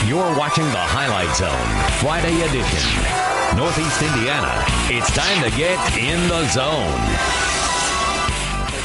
You're watching the Highlight Zone, Friday edition. Northeast Indiana, it's time to get in the zone.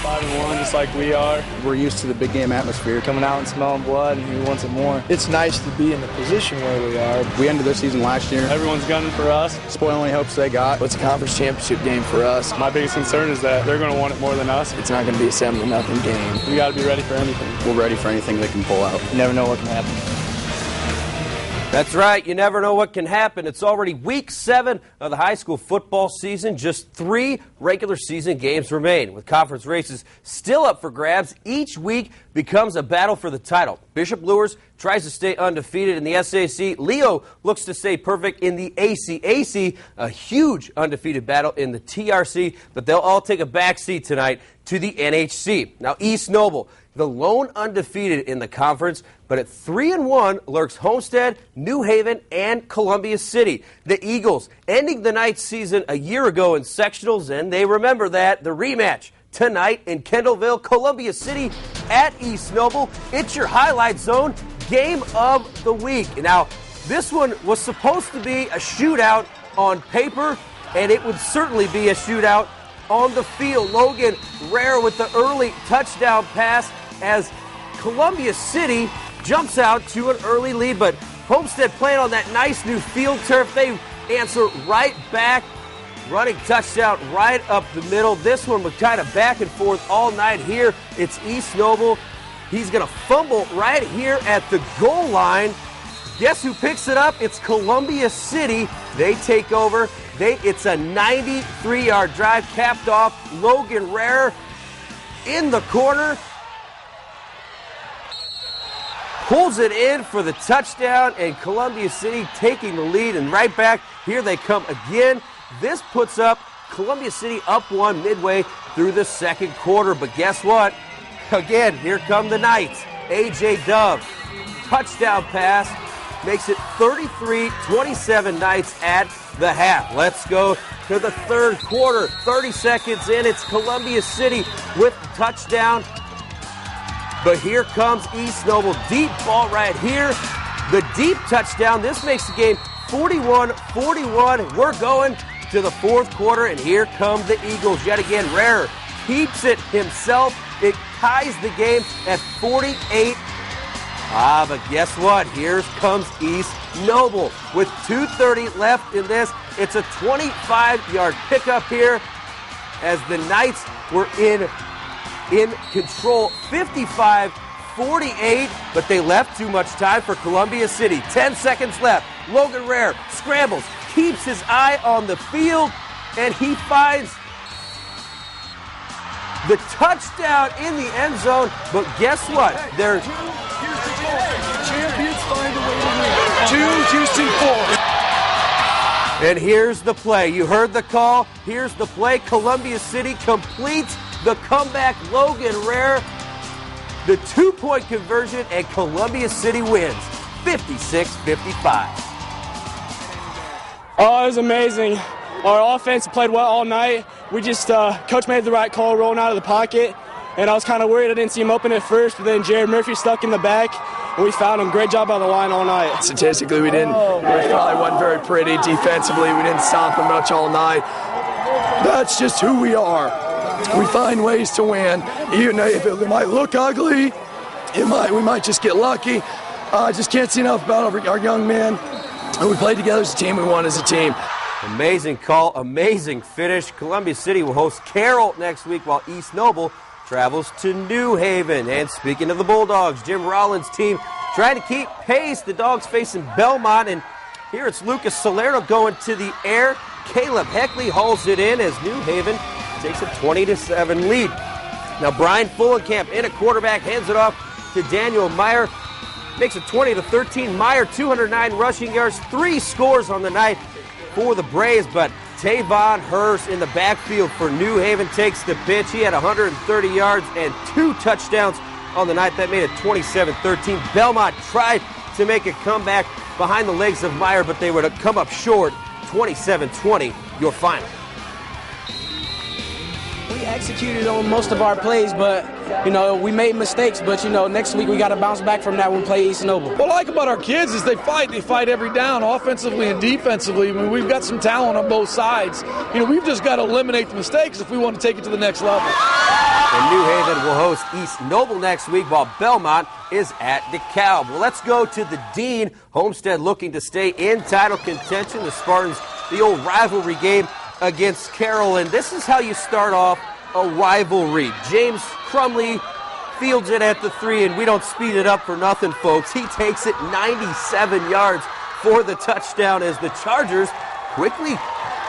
5-1, just like we are. We're used to the big game atmosphere. Coming out and smelling blood, and he wants it more. It's nice to be in the position where we are. We ended their season last year. Everyone's gunning for us. Spoil only hopes they got. It's a conference championship game for us. My biggest concern is that they're going to want it more than us. It's not going to be a 7-0 game. We got to be ready for anything. We're ready for anything they can pull out. You never know what can happen. That's right. You never know what can happen. It's already week 7 of the high school football season. Just 3 regular season games remain. With conference races still up for grabs, each week becomes a battle for the title. Bishop Luers tries to stay undefeated in the SAC. Leo looks to stay perfect in the ACAC. A huge undefeated battle in the TRC, but they'll all take a backseat tonight to the NHC. Now, East Noble, the lone undefeated in the conference, but at 3-1 lurks Homestead, New Haven, and Columbia City. The Eagles ending the night season a year ago in sectionals, and they remember that. The rematch tonight in Kendallville, Columbia City at East Noble. It's your Highlight Zone game of the week. Now, this one was supposed to be a shootout on paper, and it would certainly be a shootout on the field. Logan Rare with the early touchdown pass as Columbia City jumps out to an early lead, but Homestead playing on that nice new field turf. They answer right back, running touchdown right up the middle. This one was kind of back and forth all night here. It's East Noble. He's going to fumble right here at the goal line. Guess who picks it up? It's Columbia City. They take over. It's a 93-yard drive capped off. Logan Rare in the corner. Pulls it in for the touchdown, and Columbia City taking the lead, and right back, here they come again. This puts up Columbia City up 1 midway through the second quarter, but guess what? Again, here come the Knights. A.J. Dove, touchdown pass, makes it 33-27 Knights at the half. Let's go to the third quarter. 30 seconds in, it's Columbia City with the touchdown. But here comes East Noble. Deep ball right here. The deep touchdown. This makes the game 41-41. We're going to the fourth quarter, and here come the Eagles yet again. Rare keeps it himself. It ties the game at 48. But guess what? Here comes East Noble with 2:30 left in this. It's a 25-yard pickup here as the Knights were in control, 55-48, but they left too much time for Columbia City. 10 seconds left. Logan Rare scrambles, keeps his eye on the field, and he finds the touchdown in the end zone. But guess what? There's Champions find a way to win. 2, Houston 4. And here's the play. You heard the call. Here's the play. Columbia City completes the comeback. Logan Rare, the 2-point conversion, and Columbia City wins 56-55. Oh, it was amazing. Our offense played well all night. We just, coach made the right call rolling out of the pocket, and I was kind of worried I didn't see him open at first, but then Jared Murphy stuck in the back, and we found him. Great job by the line all night. Statistically, we probably wasn't very pretty. Defensively, we didn't stop them much all night. That's just who we are. We find ways to win. Even if it might look ugly, we might just get lucky. I just can't see enough about our young men. And we played together as a team. We won as a team. Amazing call, amazing finish. Columbia City will host Carroll next week while East Noble travels to New Haven. And speaking of the Bulldogs, Jim Rollins' team trying to keep pace. The Dogs facing Belmont, and here it's Lucas Salerno going to the air. Caleb Heckley hauls it in as New Haven takes a 20-7 lead. Now Brian Fullenkamp in at quarterback, hands it off to Daniel Meyer. Makes it 20-13. Meyer 209 rushing yards, 3 scores on the night for the Braves, but Tavon Hurst in the backfield for New Haven takes the pitch. He had 130 yards and 2 touchdowns on the night. That made it 27-13. Belmont tried to make a comeback behind the legs of Meyer, but they would have come up short. 27-20, your final. we executed on most of our plays, but, we made mistakes. But, next week we got to bounce back from that when we play East Noble. What I like about our kids is they fight every down, offensively and defensively. I mean, we've got some talent on both sides. We've just got to eliminate the mistakes if we want to take it to the next level. And New Haven will host East Noble next week, while Belmont is at DeKalb. Well, let's go to the Dean. Homestead looking to stay in title contention. The Spartans, the old rivalry game against Carroll. And this is how you start off a rivalry. James Crumley fields it at the 3, and we don't speed it up for nothing, folks. He takes it 97 yards for the touchdown as the Chargers quickly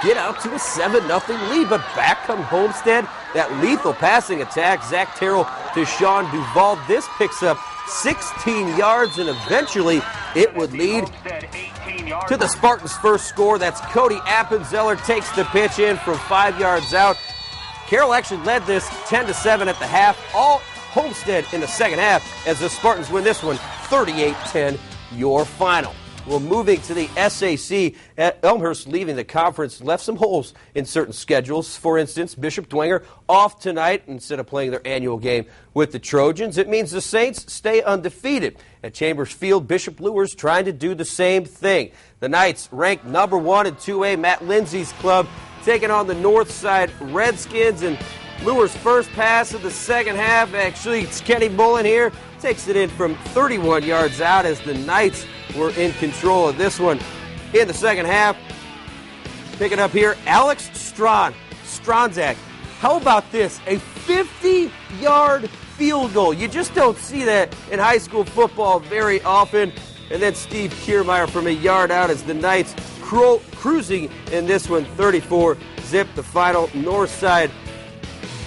get out to a 7-0 lead. But back come Homestead. That lethal passing attack, Zach Terrell to Sean Duvall. This picks up 16 yards, and eventually it would lead to the Spartans' first score. That's Cody Appenzeller takes the pitch in from 5 yards out. Carroll actually led this 10-7 at the half. All Homestead in the second half as the Spartans win this one 38-10, your final. Well, moving to the SAC, Elmhurst leaving the conference left some holes in certain schedules. For instance, Bishop Dwenger off tonight instead of playing their annual game with the Trojans. It means the Saints stay undefeated. At Chambers Field, Bishop Luers trying to do the same thing. The Knights ranked number 1 in 2A, Matt Lindsay's club, taking on the Northside Redskins. And Luers' first pass of the second half, actually it's Kenny Bullen here, takes it in from 31 yards out as the Knights were in control of this one in the second half. Picking up here, Alex Stronzak. How about this? A 50-yard field goal. You just don't see that in high school football very often. And then Steve Kiermaier from a yard out as the Knights cruising in this one, 34-zip. The final. Northside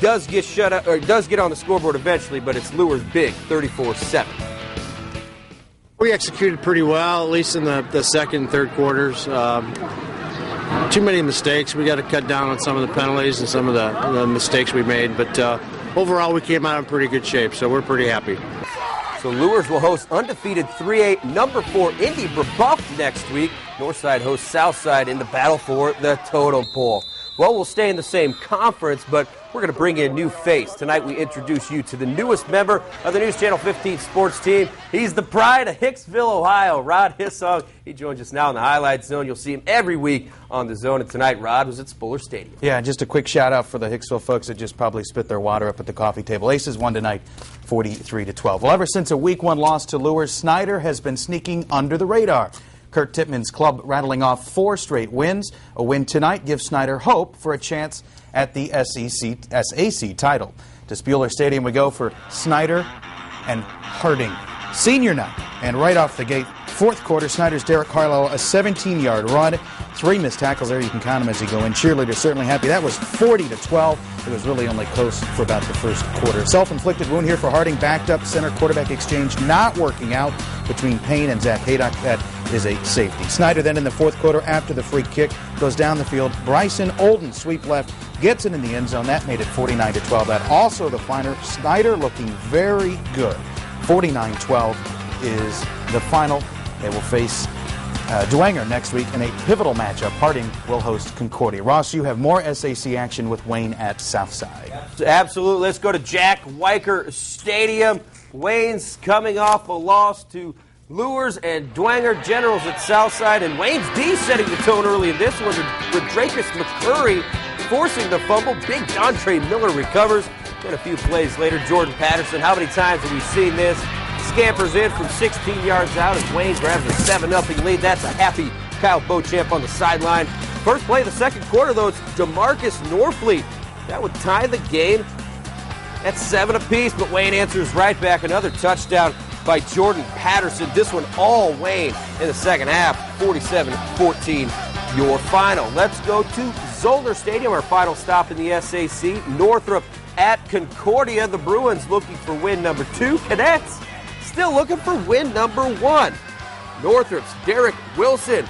does get shut out, or does get on the scoreboard eventually, but it's Luers big, 34-7. We executed pretty well, at least in the second and third quarters. Too many mistakes. We got to cut down on some of the penalties and some of the mistakes we made. But overall, we came out in pretty good shape, so we're pretty happy. So Luers will host undefeated 3A number 4 Indy Brebeuf next week. Northside hosts Southside in the battle for the totem pole. Well, we'll stay in the same conference, but we're going to bring in a new face. Tonight we introduce you to the newest member of the News Channel 15 sports team. He's the pride of Hicksville, Ohio, Rod Hissong. He joins us now in the Highlight Zone. You'll see him every week on the Zone. And tonight, Rod was at Spuller Stadium. Yeah, just a quick shout-out for the Hicksville folks that just probably spit their water up at the coffee table. Aces won tonight 43-12. Well, ever since a Week 1 loss to Luers, Snyder has been sneaking under the radar. Kurt Tittman's club rattling off 4 straight wins. A win tonight gives Snyder hope for a chance at the SAC title. To Spuller Stadium we go for Snyder and Harding. Senior night. And right off the gate, fourth quarter, Snyder's Derek Carlisle, a 17-yard run. 3 missed tackles there. You can count them as you go in. Cheerleaders certainly happy. That was 40-12. It was really only close for about the first quarter. Self-inflicted wound here for Harding. Backed up center quarterback exchange not working out between Payne and Zach Haydock. That is a safety. Snyder then in the fourth quarter after the free kick goes down the field. Bryson Olden sweep left, gets it in the end zone. That made it 49-12. That also the final. Snyder looking very good. 49-12 is the final. They will face Dwenger next week in a pivotal matchup. Harding will host Concordia. Ross, you have more SAC action with Wayne at Southside. Absolutely. Let's go to Jack Weicker Stadium. Wayne's coming off a loss to Luers and Dwenger Generals at Southside, and Wayne's D setting the tone early in this one with Dracus McCurry forcing the fumble. Big Dontre Miller recovers. Then a few plays later, Jordan Patterson. How many times have we seen this? Scampers in from 16 yards out as Wayne grabs a 7-0 lead. That's a happy Kyle Beauchamp on the sideline. First play of the second quarter, though, it's DeMarcus Norfleet. That would tie the game at 7 apiece, but Wayne answers right back. Another touchdown by Jordan Patterson. This one all Wayne in the second half. 47-14, your final. Let's go to Zollner Stadium, our final stop in the SAC. Northrop at Concordia. The Bruins looking for win number 2. Cadets still looking for win number 1. Northrop's Derek Wilson.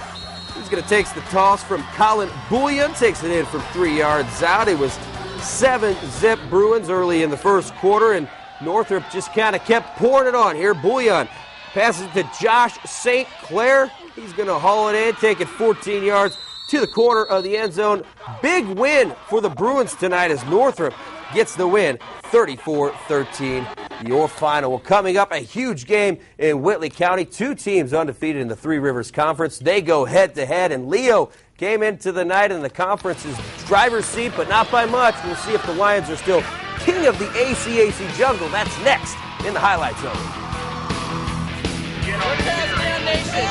He's going to take the toss from Colin Bullion. Takes it in from 3 yards out. It was 7-zip Bruins early in the first quarter, and Northrop just kind of kept pouring it on here. Bullion passes to Josh St. Clair. He's going to haul it in, take it 14 yards to the corner of the end zone. Big win for the Bruins tonight as Northrop gets the win 34-13. Your final. Well, coming up, a huge game in Whitley County. Two teams undefeated in the Three Rivers Conference. They go head-to-head, and Leo came into the night in the conference's driver's seat, but not by much. We'll see if the Lions are still king of the ACAC jungle. That's next in the Highlight Zone. Nation.